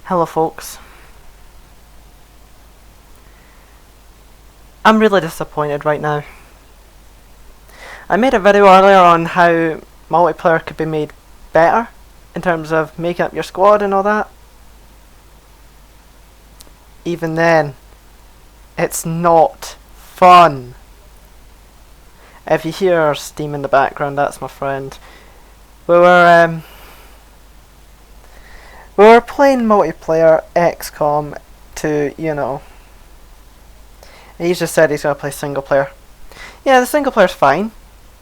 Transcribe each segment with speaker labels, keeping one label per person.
Speaker 1: Hello folks. I'm really disappointed right now. I made a video earlier on how multiplayer could be made better in terms of making up your squad and all that. Even then, it's not fun. If you hear steam in the background, that's my friend. We were playing multiplayer XCOM to, he just said he's going to play single player. Yeah, the single player's fine.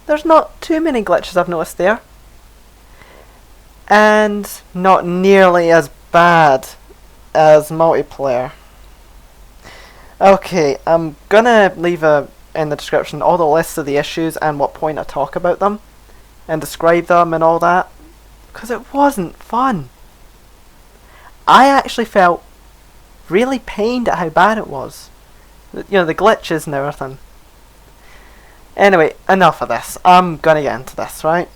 Speaker 1: There's not too many glitches I've noticed there. And not nearly as bad as multiplayer. Okay, I'm going to leave in the description all the lists of the issues and what point I talk about them. And describe them and all that. Because it wasn't fun. I actually felt really pained at how bad it was. The glitches and everything. Anyway, enough of this. I'm gonna get into this, right?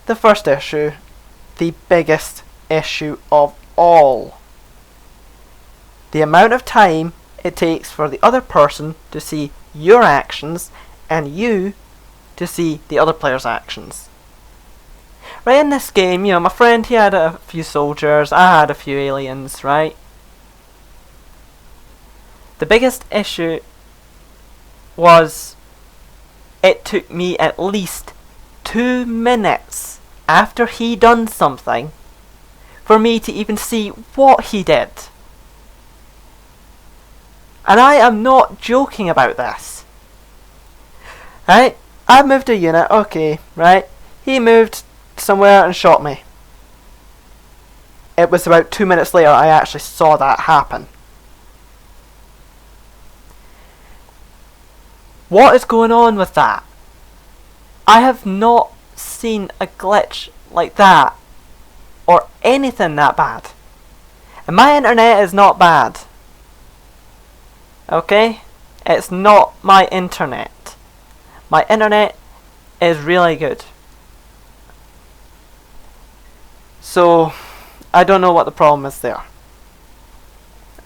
Speaker 1: The first issue, the biggest issue of all. The amount of time it takes for the other person to see your actions and you to see the other player's actions. Right, in this game, my friend, he had a few soldiers, I had a few aliens, right? The biggest issue was it took me at least 2 minutes after he done something for me to even see what he did. And I am not joking about this. Right? I moved a unit, okay, right? He moved somewhere and shot me. It was about 2 minutes later I actually saw that happen. What is going on with that? I have not seen a glitch like that or anything that bad. And my internet is not bad. Okay? It's not my internet. My internet is really good. So, I don't know what the problem is there.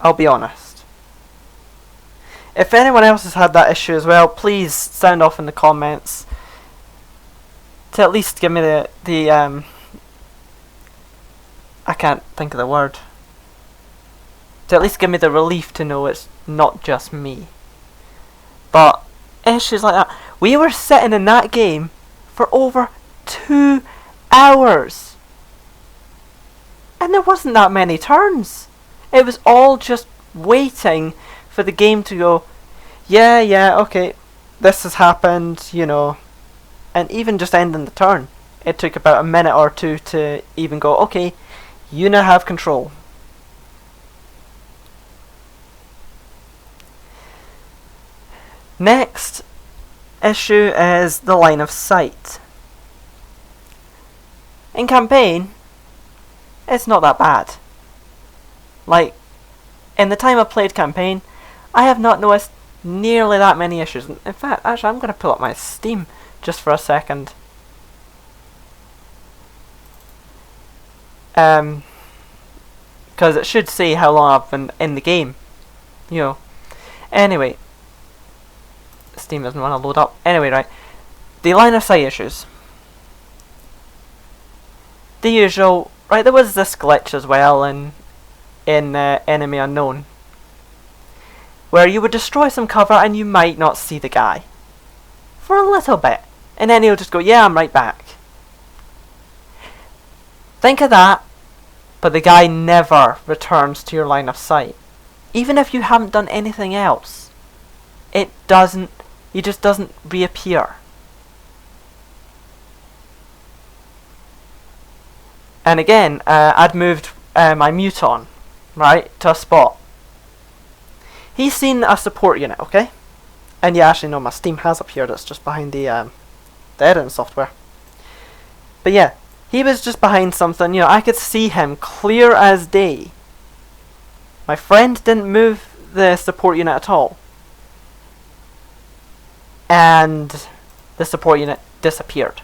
Speaker 1: I'll be honest. If anyone else has had that issue as well, please sound off in the comments to at least give me the I can't think of the word. To at least give me the relief to know it's not just me. But issues like that. We were sitting in that game for over 2 hours. And there wasn't that many turns. It was all just waiting for the game to go, yeah, okay, this has happened, and even just ending the turn. It took about a minute or two to even go, okay, you now have control. Next issue is the line of sight. In campaign, it's not that bad. Like, in the time I played campaign, I have not noticed nearly that many issues. In fact, actually, I'm going to pull up my Steam just for a second. Because it should say how long I've been in the game. Anyway. Steam doesn't want to load up. Anyway, right. The line of sight issues. The usual. Right, there was this glitch as well in Enemy Unknown, where you would destroy some cover and you might not see the guy for a little bit, and then he'll just go, yeah, I'm right back. Think of that, but the guy never returns to your line of sight. Even if you haven't done anything else, he just doesn't reappear. And again, I'd moved my Muton, right, to a spot. He's seen a support unit, okay? And yeah, actually no, my Steam has appeared, it's just behind the editing software. But yeah, he was just behind something, I could see him clear as day. My friend didn't move the support unit at all. And the support unit disappeared.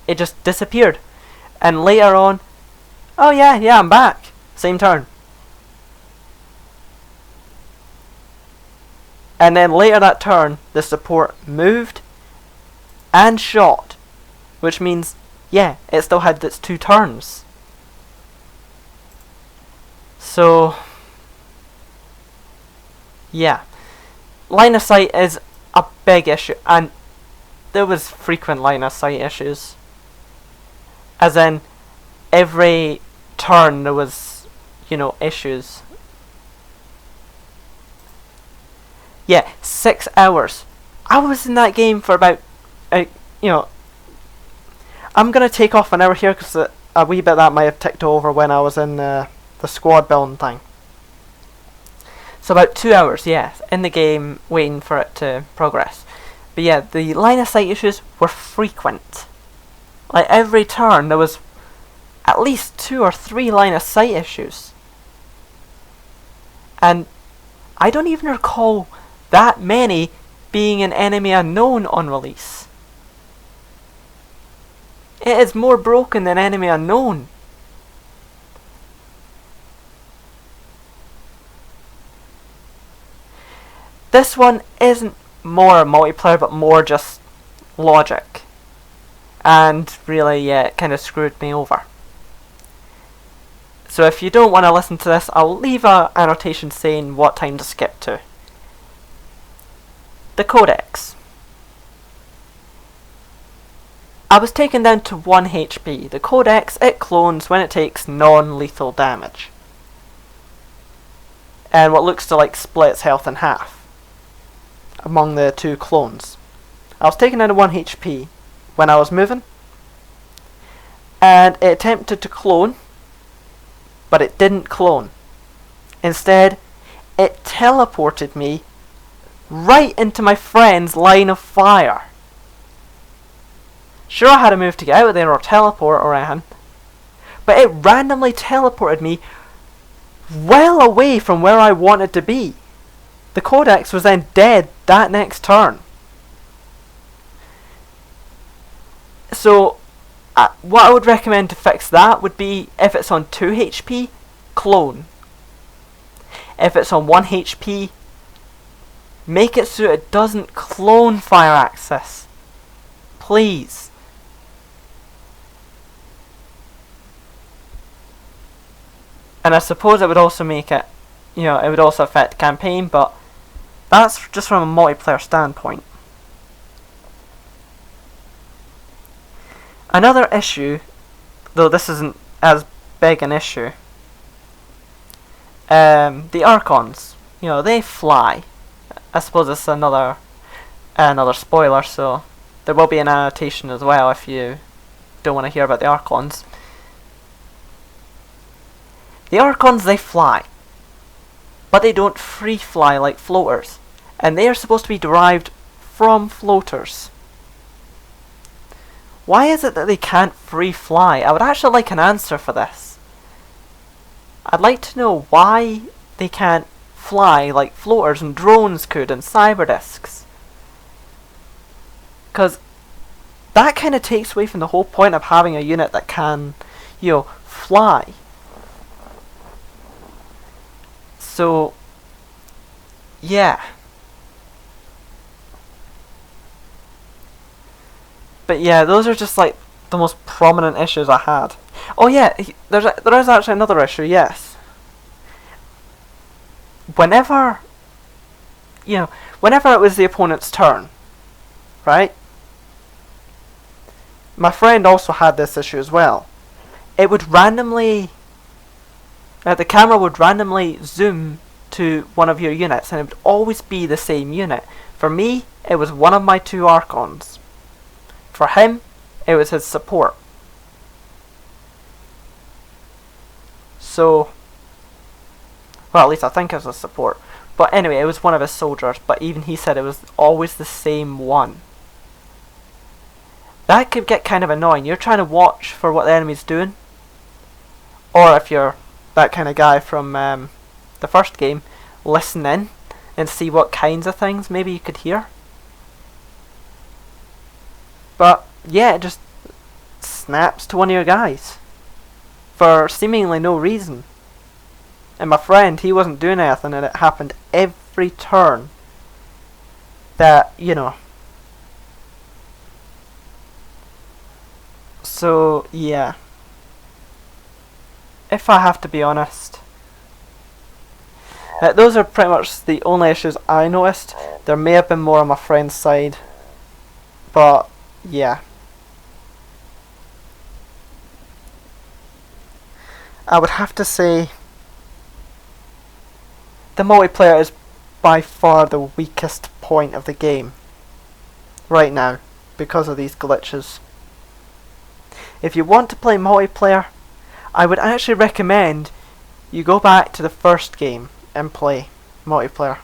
Speaker 1: It just disappeared. And later on, oh yeah, I'm back. Same turn. And then later that turn, the support moved and shot. Which means, yeah, it still had its 2 turns. So, yeah. Line of sight is a big issue, and there was frequent line of sight issues. As in, every turn there was, issues. Yeah, 6 hours. I was in that game for about, I'm going to take off an hour here because a wee bit of that might have ticked over when I was in the squad building thing. So about 2 hours, yeah, in the game waiting for it to progress. But yeah, the line of sight issues were frequent. Like every turn there was at least 2 or 3 line of sight issues. And I don't even recall that many being an enemy unknown on release. It is more broken than enemy unknown. This one isn't more multiplayer, but more just logic. And really, yeah, it kind of screwed me over. So if you don't want to listen to this, I'll leave a annotation saying what time to skip to. The Codex. I was taken down to 1 HP. The Codex, it clones when it takes non-lethal damage. And what looks to split its health in half among the 2 clones. I was taken down to 1 HP when I was moving, and it attempted to clone, but it didn't clone. Instead, it teleported me right into my friend's line of fire. Sure, I had to move to get out of there or teleport or anything, but it randomly teleported me well away from where I wanted to be. The Codex was then dead that next turn. So, what I would recommend to fix that would be, if it's on 2 HP, clone. If it's on 1 HP, make it so it doesn't clone fire access. Please. And I suppose it would also make it, it would also affect the campaign, but that's just from a multiplayer standpoint. Another issue, though this isn't as big an issue, the Archons, they fly. I suppose it's another spoiler, so there will be an annotation as well if you don't want to hear about the Archons. The Archons, they fly, but they don't free fly like floaters, and they are supposed to be derived from floaters. Why is it that they can't free fly? I would actually like an answer for this. I'd like to know why they can't fly like floaters and drones could and cyberdiscs. Because that kind of takes away from the whole point of having a unit that can, fly. So, yeah. But yeah, those are just the most prominent issues I had. Oh yeah, there is actually another issue, yes. Whenever it was the opponent's turn, right? My friend also had this issue as well. It would randomly... the camera would randomly zoom to one of your units, and it would always be the same unit. For me, it was one of my 2 Archons. For him, it was his support. So, well, at least I think it was his support. But anyway, it was one of his soldiers, but even he said it was always the same one. That could get kind of annoying. You're trying to watch for what the enemy's doing. Or if you're that kind of guy from the first game, listen in and see what kinds of things maybe you could hear. But yeah, it just snaps to one of your guys for seemingly no reason. And my friend, he wasn't doing anything, and it happened every turn. That, you know. So, yeah. If I have to be honest, those are pretty much the only issues I noticed. There may have been more on my friend's side, but yeah. I would have to say the multiplayer is by far the weakest point of the game right now because of these glitches. If you want to play multiplayer, I would actually recommend you go back to the first game and play multiplayer,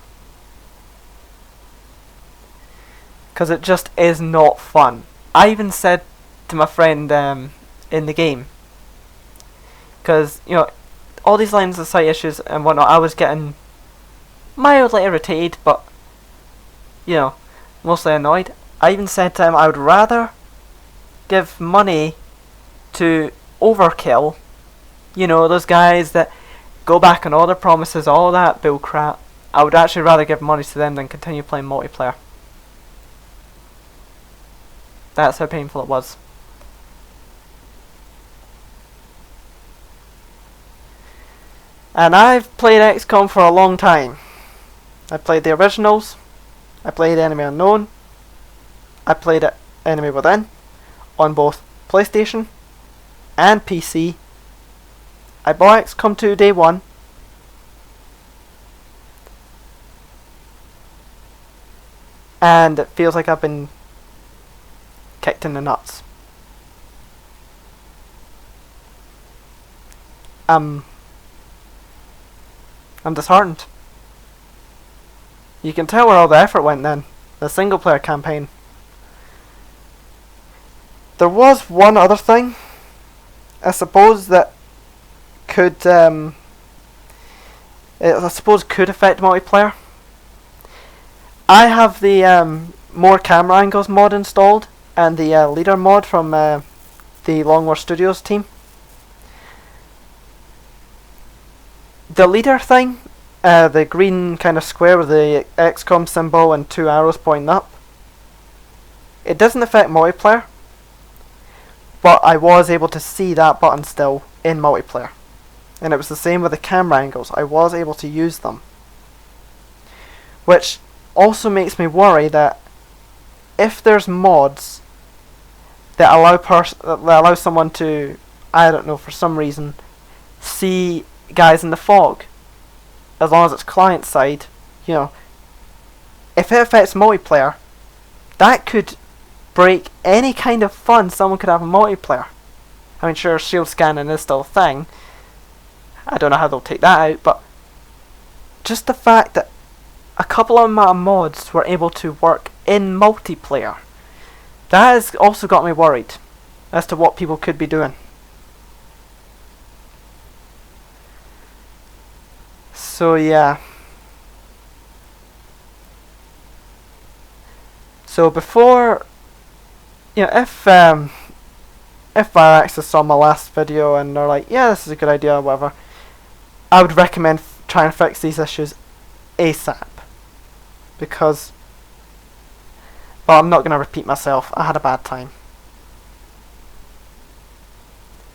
Speaker 1: because it just is not fun. I even said to my friend in the game, because you know all these lines of sight issues and whatnot, I was getting mildly irritated, but you know, mostly annoyed. I even said to him I would rather give money to Overkill, you know, those guys that go back on all their promises, all that bull crap. I would actually rather give money to them than continue playing multiplayer. That's how painful it was. And I've played XCOM for a long time. I played the originals, I played Enemy Unknown, I played Enemy Within on both PlayStation and PC. I bought XCOM 2 day one. And it feels like I've been kicked in the nuts. I'm disheartened. You can tell where all the effort went then. The single player campaign. There was one other thing, I suppose, that could could affect multiplayer. I have the more camera angles mod installed and the leader mod from the Longmore Studios team. The leader thing, the green kind of square with the XCOM symbol and 2 arrows pointing up, it doesn't affect multiplayer, but I was able to see that button still in multiplayer. And it was the same with the camera angles. I was able to use them. Which also makes me worry that if there's mods that allow someone to, I don't know, for some reason, see guys in the fog, as long as it's client side, you know, if it affects multiplayer, that could break any kind of fun someone could have in multiplayer. I mean, sure, shield scanning is still a thing. I don't know how they'll take that out, but just the fact that a couple of my mods were able to work in multiplayer, that has also got me worried as to what people could be doing. So yeah. So before, you know, if Viraxis saw my last video and they're like, yeah, this is a good idea or whatever, I would recommend trying to fix these issues ASAP. Because, well, I'm not going to repeat myself. I had a bad time.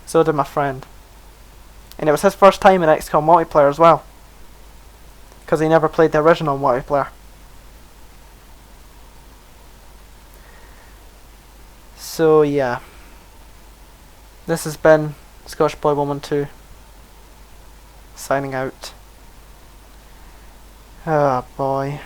Speaker 1: So did my friend. And it was his first time in XCOM multiplayer as well, because he never played the original multiplayer. So yeah. This has been Scottish Boy Woman 2 signing out. Oh boy.